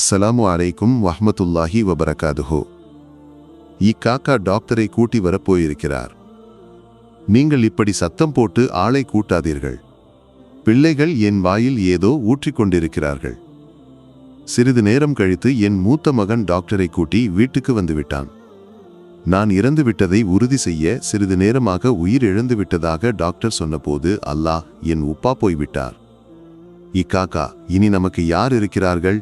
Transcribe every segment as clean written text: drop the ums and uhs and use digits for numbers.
அஸ்ஸலாமு அலைக்கும் வஹ்மத்துல்லாஹி வபரகாதுஹு. காக்கா டாக்டரை கூட்டி வரப்போயிருக்கிறார். நீங்கள் இப்படி சத்தம் போட்டு ஆளை கூட்டாதீர்கள். பிள்ளைகள் என் வாயில் ஏதோ ஊற்றிக்கொண்டிருக்கிறார்கள். சிறிது நேரம் கழித்து என் மூத்த மகன் டாக்டரை கூட்டி வீட்டுக்கு வந்துவிட்டான். நான் இறந்து விட்டதை உறுதி செய்ய சிறிது நேரமாக உயிர் இழந்து விட்டதாக டாக்டர் சொன்னபோது, அல்லாஹ், என் உப்பா போய்விட்டார். காக்கா, இனி நமக்கு யார் இருக்கிறார்கள்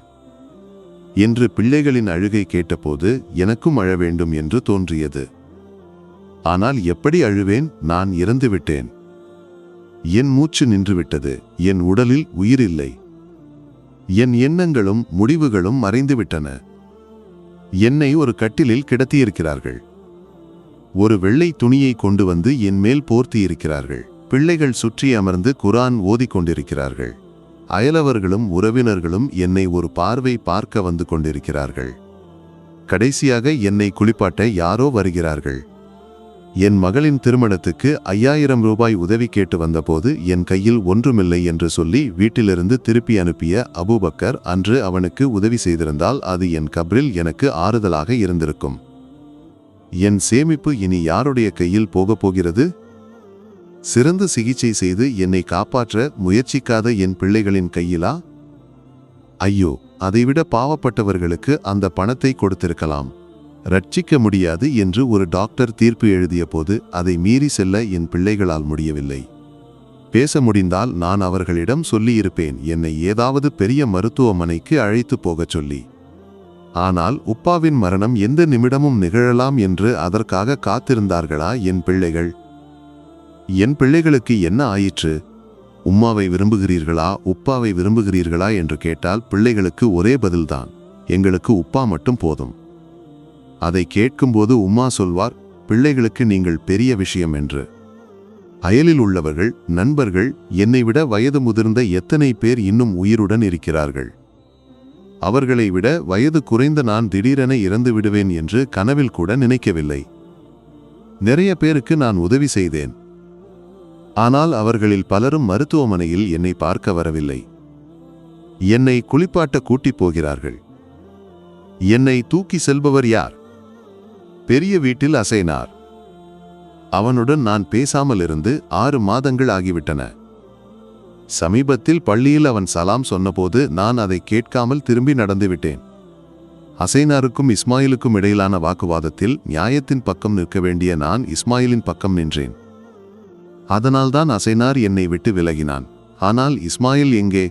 என்று பிள்ளைகளின் அழுகை கேட்டபோது எனக்கும் அழ வேண்டும் என்று தோன்றியது. ஆனால் எப்படி அழுவேன்? நான் இறந்துவிட்டேன். என் மூச்சு நின்றுவிட்டது. என் உடலில் உயிரில்லை. என் எண்ணங்களும் முடிவுகளும் மறைந்துவிட்டன. என்னை ஒரு கட்டிலில் கிடத்தியிருக்கிறார்கள். ஒரு வெள்ளை துணியை கொண்டு வந்து என் மேல் போர்த்தியிருக்கிறார்கள். பிள்ளைகள் சுற்றி அமர்ந்து குர்ஆன் ஓதிக்கொண்டிருக்கிறார்கள். அயலவர்களும் உறவினர்களும் என்னை ஒரு பார்வை பார்க்க வந்து கொண்டிருக்கிறார்கள். கடைசியாக என்னை குளிப்பாட்ட யாரோ வருகிறார்கள். என் மகளின் திருமணத்துக்கு 5000 ரூபாய் உதவி கேட்டு வந்தபோது என் கையில் ஒன்றுமில்லை என்று சொல்லி வீட்டிலிருந்து திருப்பி அனுப்பிய அபூபக்கர் அன்று அவனுக்கு உதவி செய்திருந்தால் அது என் கப்ரில் எனக்கு ஆறுதலாக இருந்திருக்கும். என் சேமிப்பு இனி யாருடைய கையில் போகப் போகிறது? சிறந்த சிகிச்சை செய்து என்னை காப்பாற்ற முயற்சிக்காத என் பிள்ளைகளின் கையிலா? ஐயோ, அதைவிட பாவப்பட்டவர்களுக்கு அந்த பணத்தை கொடுத்திருக்கலாம். ரட்சிக்க முடியாது என்று ஒரு டாக்டர் தீர்ப்பு எழுதிய போது அதை மீறி செல்ல என் பிள்ளைகளால் முடியவில்லை. பேச முடிந்தால் நான் அவர்களிடம் சொல்லியிருப்பேன், என்னை ஏதாவது பெரிய மருத்துவமனைக்கு அழைத்து போகச் சொல்லி. ஆனால் உப்பாவின் மரணம் எந்த நிமிடமும் நிகழலாம் என்று அதற்காக காத்திருந்தார்களா என் பிள்ளைகள்? என் பிள்ளைகளுக்கு என்ன ஆயிற்று? உம்மாவை விரும்புகிறீர்களா, உப்பாவை விரும்புகிறீர்களா என்று கேட்டால் பிள்ளைகளுக்கு ஒரே பதில்தான், எங்களுக்கு உப்பா மட்டும் போதும். அதை கேட்கும்போது உம்மா சொல்வார், பிள்ளைகளுக்கு நீங்கள் பெரிய விஷயம் என்று. அயலில் உள்ளவர்கள், நண்பர்கள், என்னை விட வயது முதிர்ந்த எத்தனை பேர் இன்னும் உயிருடன் இருக்கிறார்கள். அவர்களை விட வயது குறைந்த நான் திடீரென இறந்து விடுவேன் என்று கனவில் கூட நினைக்கவில்லை. நிறைய பேருக்கு நான் உதவி செய்தேன். ஆனால் அவர்களில் பலரும் மருத்துவமனையில் என்னை பார்க்க வரவில்லை. என்னை குளிப்பாட்ட கூட்டிப் போகிறார்கள். என்னை தூக்கி செல்பவர் யார்? பெரிய வீட்டில் அசைனார். அவனுடன் நான் பேசாமல் இருந்து 6 மாதங்கள் ஆகிவிட்டன. சமீபத்தில் பள்ளியில் அவன் சலாம் சொன்னபோது நான் அதை கேட்காமல் திரும்பி நடந்துவிட்டேன். அசைனாருக்கும் இஸ்மாயிலுக்கும் இடையிலான வாக்குவாதத்தில் நியாயத்தின் பக்கம் நிற்க வேண்டிய நான் இஸ்மாயிலின் பக்கம் நின்றேன். அதனால்தான் அசைனார் என்னை விட்டு விலகினான். ஆனால் இஸ்மாயில் எங்கே?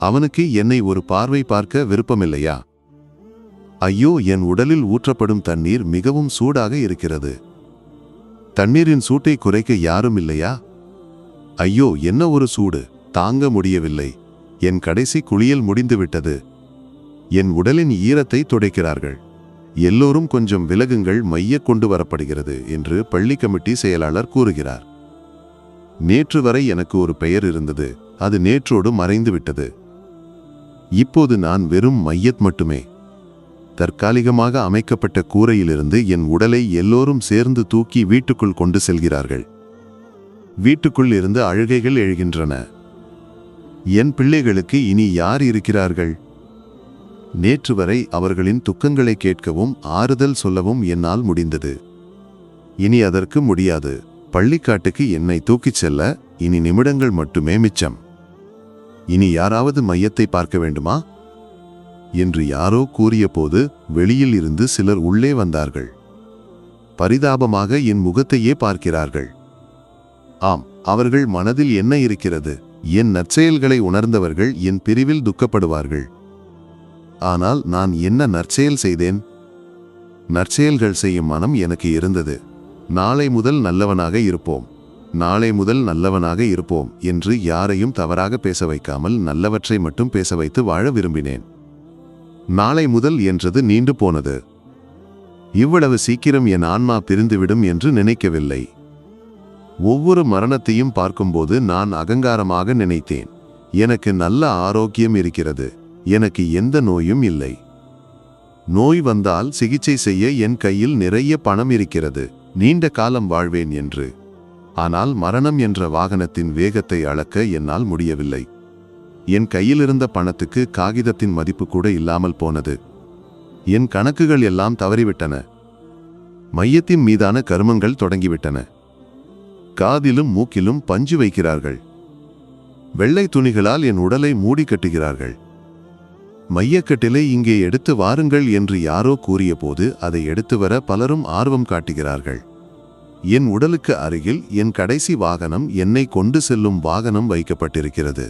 அவனுக்கு என்னை ஒரு பார்வை பார்க்க விருப்பமில்லையா? ஐயோ, என் உடலில் ஊற்றப்படும் தண்ணீர் மிகவும் சூடாக இருக்கிறது. தண்ணீரின் சூட்டை குறைக்க யாரும் இல்லையா? ஐயோ, என்ன ஒரு சூடு! தாங்க முடியவில்லை. என் கடைசி குளியல் முடிந்துவிட்டது. என் உடலின் ஈரத்தை துடைக்கிறார்கள். எல்லோரும் கொஞ்சம் விலகுங்கள், மைய கொண்டு வரப்படுகிறது என்று பள்ளி கமிட்டி செயலாளர் கூறுகிறார். நேற்று வரை எனக்கு ஒரு பெயர் இருந்தது. அது நேற்றோடு மறைந்துவிட்டது. இப்போது நான் வெறும் மையத் மட்டுமே. தற்காலிகமாக அமைக்கப்பட்ட கூரையிலிருந்து என் உடலை எல்லோரும் சேர்ந்து தூக்கி வீட்டுக்குள் கொண்டு செல்கிறார்கள். வீட்டுக்குள் இருந்து அழுகைகள் எழுகின்றன. என் பிள்ளைகளுக்கு இனி யார் இருக்கிறார்கள்? நேற்று வரை அவர்களின் துக்கங்களை கேட்கவும் ஆறுதல் சொல்லவும் என்னால் முடிந்தது. இனி அதற்கு முடியாது. பள்ளிக்காட்டுக்கு என்னை தூக்கிச் செல்ல இனி நிமிடங்கள் மட்டுமே மிச்சம். இனி யாராவது மையத்தை பார்க்க வேண்டுமா என்று யாரோ கூறிய போது வெளியில் இருந்து சிலர் உள்ளே வந்தார்கள். பரிதாபமாக என் முகத்தையே பார்க்கிறார்கள். ஆம், அவர்கள் மனதில் என்ன இருக்கிறது? என் நற்செயல்களை உணர்ந்தவர்கள் என் பிரிவில் துக்கப்படுவார்கள். ஆனால் நான் என்ன நற்செயல் செய்தேன்? நற்செயல்கள் செய்யும் மனம் எனக்கு இருந்தது. நாளை முதல் நல்லவனாக இருப்போம், நாளை முதல் நல்லவனாக இருப்போம் என்று யாரையும் தவறாக பேச வைக்காமல் நல்லவற்றை மட்டும் பேச வைத்து வாழ விரும்பினேன். நாளை முதல் என்றது நீண்டு போனது. இவ்வளவு சீக்கிரம் என் ஆன்மா பிரிந்துவிடும் என்று நினைக்கவில்லை. ஒவ்வொரு மரணத்தையும் பார்க்கும்போது நான் அகங்காரமாக நினைத்தேன், எனக்கு நல்ல ஆரோக்கியம் இருக்கிறது, எனக்கு எந்த நோயும் இல்லை. நோய் வந்தால் சிகிச்சை செய்ய என் கையில் நிறைய பணம் இருக்கிறது, நீண்ட காலம் வாழ்வேன் என்று. ஆனால் மரணம் என்ற வாகனத்தின் வேகத்தை அளக்க என்னால் முடியவில்லை. என் கையிலிருந்த பணத்துக்கு காகிதத்தின் மதிப்பு கூட இல்லாமல் போனது. என் கணக்குகள் எல்லாம் தவறிவிட்டன. மையத்தின் மீதான கருமங்கள் தொடங்கிவிட்டன. காதிலும் மூக்கிலும் பஞ்சு வைக்கிறார்கள். வெள்ளை துணிகளால் என் உடலை மூடி கட்டுகிறார்கள். மையக்கட்டிலை இங்கே எடுத்து வாருங்கள் என்று யாரோ கூறியபோது அதை எடுத்து வர பலரும் ஆர்வம் காட்டுகிறார்கள். என் உடலுக்கு அருகில் என் கடைசி வாகனம், என்னை கொண்டு செல்லும் வாகனம் வைக்கப்பட்டிருக்கிறது.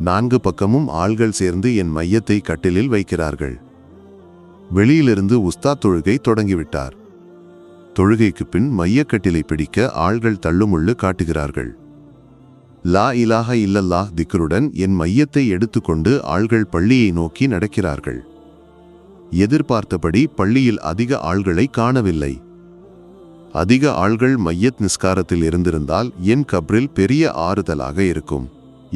4 பக்கமும் ஆள்கள் சேர்ந்து என் மையத்தை கட்டிலில் வைக்கிறார்கள். வெளியிலிருந்து உஸ்தாத் தொழுகை தொடங்கிவிட்டார். தொழுகைக்கு பின் மையக்கட்டிலை பிடிக்க ஆள்கள் தள்ளுமுள்ளு காட்டுகிறார்கள். லா இலாஹ இல்லல்லாஹ் திக்ருடன் என் மையத்தை எடுத்துக்கொண்டு ஆள்கள் பள்ளியை நோக்கி நடக்கிறார்கள். எதிர்பார்த்தபடி பள்ளியில் அதிக ஆள்களை காணவில்லை. அதிக ஆள்கள் மையத் நிஸ்காரத்தில் இருந்திருந்தால் என் கப்ரில் பெரிய ஆறுதலாக இருக்கும்.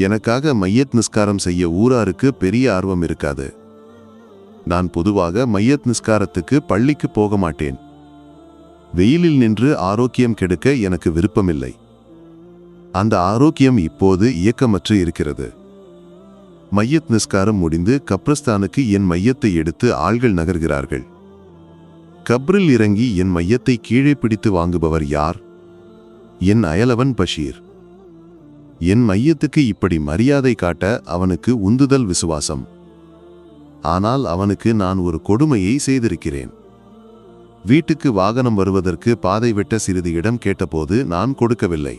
எனக்காக மையத் நிஸ்காரம் செய்ய ஊராருக்கு பெரிய ஆர்வம் இருக்காது. நான் பொதுவாக மையத் நிஸ்காரத்துக்கு பள்ளிக்கு போக மாட்டேன். வெயிலில் நின்று ஆரோக்கியம் கெடுக்க எனக்கு விருப்பமில்லை. அந்த ஆரோக்கியம் இப்போது இயக்கமற்று இருக்கிறது. மையத் நிஸ்காரம் முடிந்து கப்ரஸ்தானுக்கு என் மையத்தை எடுத்து ஆள்கள் நகர்கிறார்கள். கப்ரில் இறங்கி என் மையத்தை கீழே பிடித்து வாங்குபவர் யார்? என் அயலவன் பஷீர். என் மையத்துக்கு இப்படி மரியாதை காட்ட அவனுக்கு உந்துதல் விசுவாசம். ஆனால் அவனுக்கு நான் ஒரு கொடுமையை செய்திருக்கிறேன். வீட்டுக்கு வாகனம் வருவதற்கு பாதை விட்ட சிறிது இடம் கேட்டபோது நான் கொடுக்கவில்லை.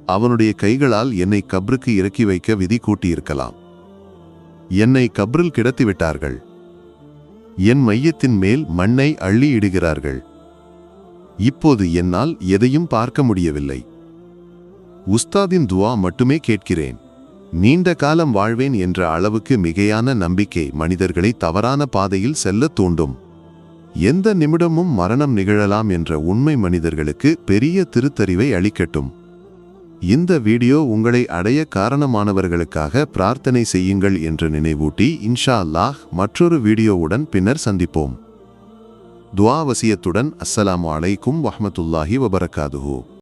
அவனுடைய கைகளால் என்னை கப்ருக்கு இறக்கி வைக்க விதி கூட்டியிருக்கலாம். என்னை கப்ரில் கிடத்திவிட்டார்கள். என் மையத்தின் மேல் மண்ணை அள்ளி இடுகிறார்கள். இப்போது என்னால் எதையும் பார்க்க முடியவில்லை. உஸ்தாதின் துவா மட்டுமே கேட்கிறேன். நீண்ட காலம் வாழ்வேன் என்ற அளவுக்கு மிகையான நம்பிக்கை மனிதர்களை தவறான பாதையில் செல்ல தூண்டும். எந்த நிமிடமும் மரணம் நிகழலாம் என்ற உண்மை மனிதர்களுக்கு பெரிய திருத்தறிவை அளிக்கட்டும். இந்த வீடியோ உங்களை அடைய காரணமானவர்களுக்காக பிரார்த்தனை செய்யுங்கள் என்று நினைவூட்டி இன்ஷா அல்லாஹ் மற்றொரு வீடியோவுடன் பின்னர் சந்திப்போம். துஆ வசியத்துடன் அஸ்ஸலாமு அலைக்கும் வஹ்மத்துல்லாஹி வபரகாதுஹு.